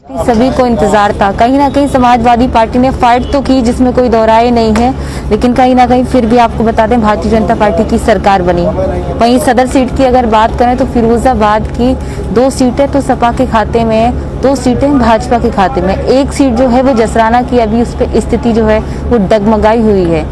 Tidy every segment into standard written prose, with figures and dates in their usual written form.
सभी को इंतजार था। कहीं ना कहीं समाजवादी पार्टी ने फाइट तो की, जिसमें कोई दोहराए नहीं है, लेकिन कहीं ना कहीं फिर भी आपको बता दें भारतीय जनता पार्टी की सरकार बनी। वहीं सदर सीट की अगर बात करें तो फिरोजाबाद की 2 सीटें तो सपा के खाते में है, 2 सीटें भाजपा के खाते में, 1 सीट जो है वो जसराना की अभी उस पर स्थिति जो है वो डगमगाई हुई है।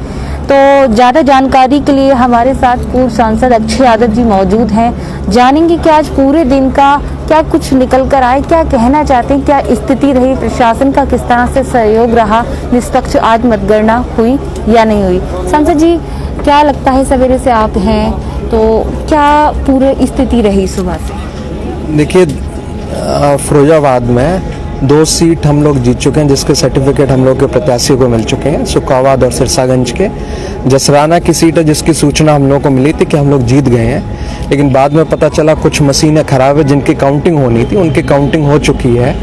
तो ज़्यादा जानकारी के लिए हमारे साथ पूर्व सांसद अक्षय यादव जी मौजूद हैं। जानेंगे कि आज पूरे दिन का क्या कुछ निकल कर आए, क्या कहना चाहते हैं, क्या स्थिति रही, प्रशासन का किस तरह से सहयोग रहा, निष्पक्ष आज मतगणना हुई या नहीं हुई। सांसद जी, क्या लगता है, सवेरे से आप हैं तो क्या पूरी स्थिति रही सुबह से? देखिए, फिरोजाबाद में 2 सीट हम लोग जीत चुके हैं, जिसके सर्टिफिकेट हम लोग के प्रत्याशी को मिल चुके हैं, सुखावाद और सिरसागंज के। जसराना की सीट है जिसकी सूचना हम लोग को मिली थी कि हम लोग जीत गए हैं, लेकिन बाद में पता चला कुछ मशीनें खराब है, जिनकी काउंटिंग होनी थी उनकी काउंटिंग हो चुकी है।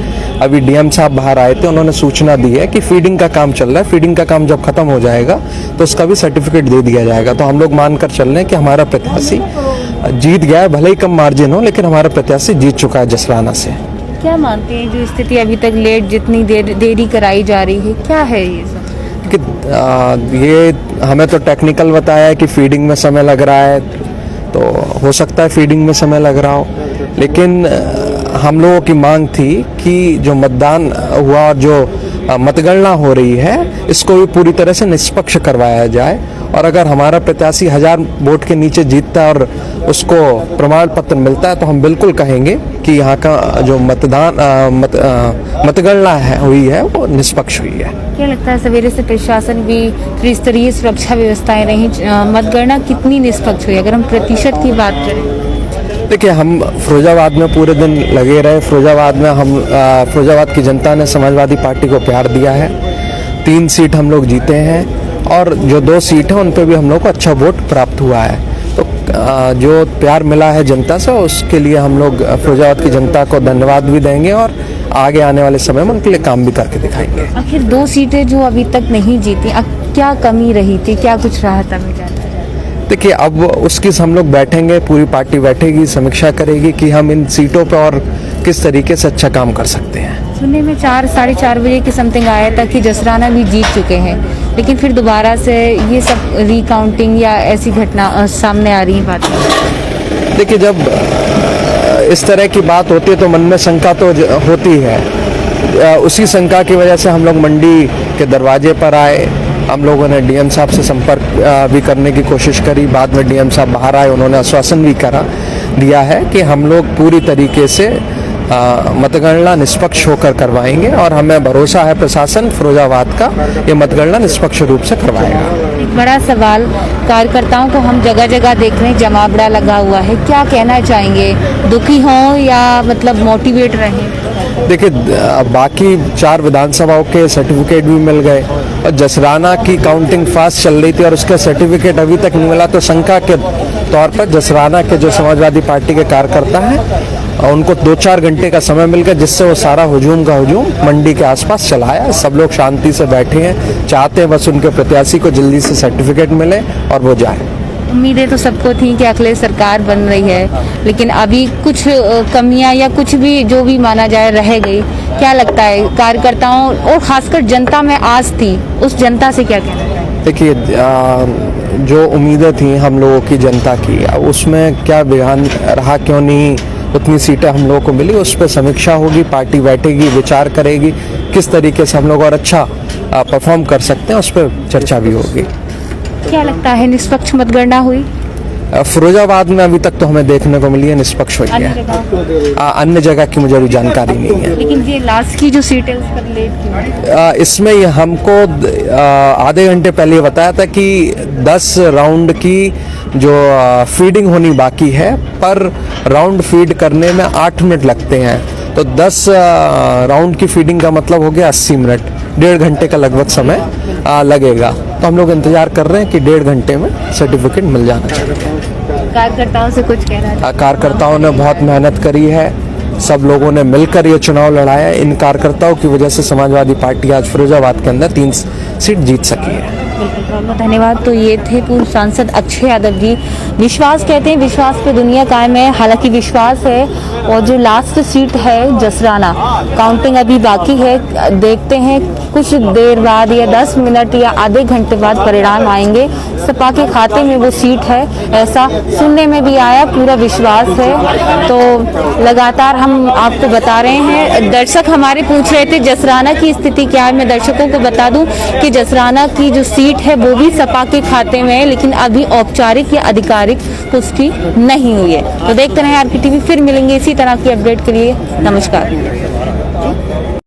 अभी डीएम साहब बाहर आए थे, उन्होंने सूचना दी है कि फीडिंग का काम चल रहा है, फीडिंग का काम जब खत्म हो जाएगा तो उसका भी सर्टिफिकेट दे दिया जाएगा। तो हम लोग मानकर चल रहे हैं कि हमारा प्रत्याशी जीत गया है, भले ही कम मार्जिन हो, लेकिन हमारा प्रत्याशी जीत चुका है जसराना से। क्या मानते हैं जो स्थिति अभी तक लेट जितनी देरी कराई जा रही है, क्या है ये सब? कि ये हमें तो टेक्निकल बताया है कि फीडिंग में समय लग रहा है, तो हो सकता है फीडिंग में समय लग रहा हो, लेकिन हम लोगों की मांग थी कि जो मतदान हुआ और जो मतगणना हो रही है इसको भी पूरी तरह से निष्पक्ष करवाया जाए। और अगर हमारा प्रत्याशी 1000 वोट के नीचे जीतता है और उसको प्रमाण पत्र मिलता है तो हम बिल्कुल कहेंगे कि यहाँ का जो मतगणना हुई है वो निष्पक्ष हुई है। क्या लगता है, सवेरे से प्रशासन भी त्रिस्तरीय सुरक्षा व्यवस्थाएं रही, मतगणना कितनी निष्पक्ष हुई अगर हम प्रतिशत की बात करें? देखिए, हम फिरोजाबाद में पूरे दिन लगे रहे। फिरोजाबाद की जनता ने समाजवादी पार्टी को प्यार दिया है। 3 सीट हम लोग जीते हैं और जो 2 सीट हैं उन पर भी हम लोग को अच्छा वोट प्राप्त हुआ है। तो जो प्यार मिला है जनता से उसके लिए हम लोग फिरोजाबाद की जनता को धन्यवाद भी देंगे और आगे आने वाले समय में उनके लिए काम भी करके दिखाएंगे। आखिर 2 सीटें जो अभी तक नहीं जीती, अब क्या कमी रही थी, क्या कुछ रहा था? देखिए, अब उसकी हम लोग बैठेंगे, पूरी पार्टी बैठेगी, समीक्षा करेगी कि हम इन सीटों पर और किस तरीके से अच्छा काम कर सकते हैं। सुनने में 4 साढ़े 4 बजे की समथिंग आया था कि जसराना भी जीत चुके हैं, लेकिन फिर दोबारा से ये सब रिकाउंटिंग या ऐसी घटना सामने आ रही है बात। देखिए, जब इस तरह की बात होती है तो मन में शंका तो होती है। उसी शंका की वजह से हम लोग मंडी के दरवाजे पर आए। हम लोगों ने डीएम साहब से संपर्क भी करने की कोशिश करी। बाद में डीएम साहब बाहर आए, उन्होंने आश्वासन भी दिया है कि हम लोग पूरी तरीके से मतगणना निष्पक्ष होकर करवाएंगे और हमें भरोसा है प्रशासन फिरोजाबाद का ये मतगणना निष्पक्ष रूप से करवाएगा। एक बड़ा सवाल, कार्यकर्ताओं को हम जगह जगह देख रहे हैं, जमावड़ा लगा हुआ है, क्या कहना चाहेंगे? दुखी हों या मतलब मोटिवेट रहें? देखिए, बाकी 4 विधानसभाओं के सर्टिफिकेट भी मिल गए और जसराना की काउंटिंग फास्ट चल रही थी और उसका सर्टिफिकेट अभी तक नहीं मिला, तो शंका के तौर पर जसराना के जो समाजवादी पार्टी के कार्यकर्ता हैं उनको 2-4 घंटे का समय मिल गया, जिससे वो सारा हुजूम मंडी के आसपास चलाया। सब लोग शांति से बैठे हैं, चाहते हैं बस उनके प्रत्याशी को जल्दी से सर्टिफिकेट मिले और वो जाए। उम्मीदें तो सबको थी कि अगले सरकार बन रही है, लेकिन अभी कुछ कमियां या कुछ भी जो भी माना जाए रह गई। क्या लगता है, कार्यकर्ताओं और खासकर जनता में आस थी, उस जनता से क्या कहना है? देखिए, जो उम्मीदें थी हम लोगों की जनता की, उसमें क्या बयान रहा, क्यों नहीं उतनी सीटें हम लोगों को मिली, उस पर समीक्षा होगी, पार्टी बैठेगी, विचार करेगी किस तरीके से हम लोग और अच्छा परफॉर्म कर सकते हैं, उस पर चर्चा भी होगी। क्या लगता है, निष्पक्ष मतगणना हुई? फिरोजाबाद में अभी तक तो हमें देखने को मिली है निष्पक्ष हुई है। अन्य जगह की मुझे अभी जानकारी नहीं है। लेकिन ये लास्ट की जो सीट है उस पर लेट क्यों? इसमें ये हमको आधे घंटे पहले बताया था कि 10 राउंड की जो फीडिंग होनी बाकी है, पर राउंड फीड करने में 8 मिनट लगते हैं, तो 10 राउंड की फीडिंग का मतलब हो गया 80 मिनट, 1.5 घंटे का लगभग समय लगेगा। तो हम लोग इंतजार कर रहे हैं कि 1.5 घंटे में सर्टिफिकेट मिल जाना चाहिए। कार्यकर्ताओं से कुछ कहना है? कार्यकर्ताओं ने बहुत मेहनत करी है, सब लोगों ने मिलकर ये चुनाव लड़ाया है। इन कार्यकर्ताओं की वजह से समाजवादी पार्टी आज फिरोजाबाद के अंदर 3 सीट जीत सकी है। बहुत धन्यवाद। तो ये थे पूर्व सांसद अक्षय यादव जी। विश्वास कहते हैं, विश्वास पे दुनिया कायम है। हालांकि विश्वास है, और जो लास्ट सीट है जसराना, काउंटिंग अभी बाकी है। देखते हैं कुछ देर बाद या 10 मिनट या आधे घंटे बाद परिणाम आएंगे। सपा के खाते में वो सीट है, ऐसा सुनने में भी आया। पूरा विश्वास है। तो लगातार हम आपको बता रहे हैं। दर्शक हमारे पूछ रहे थे जसराना की स्थिति क्या है। मैं दर्शकों को बता दूं कि जसराना की जो सीट है वो भी सपा के खाते में है, लेकिन अभी औपचारिक या आधिकारिक पुष्टि नहीं हुई है। तो देखते रहे RK TV, फिर मिलेंगे इसी तरह की अपडेट के लिए। नमस्कार।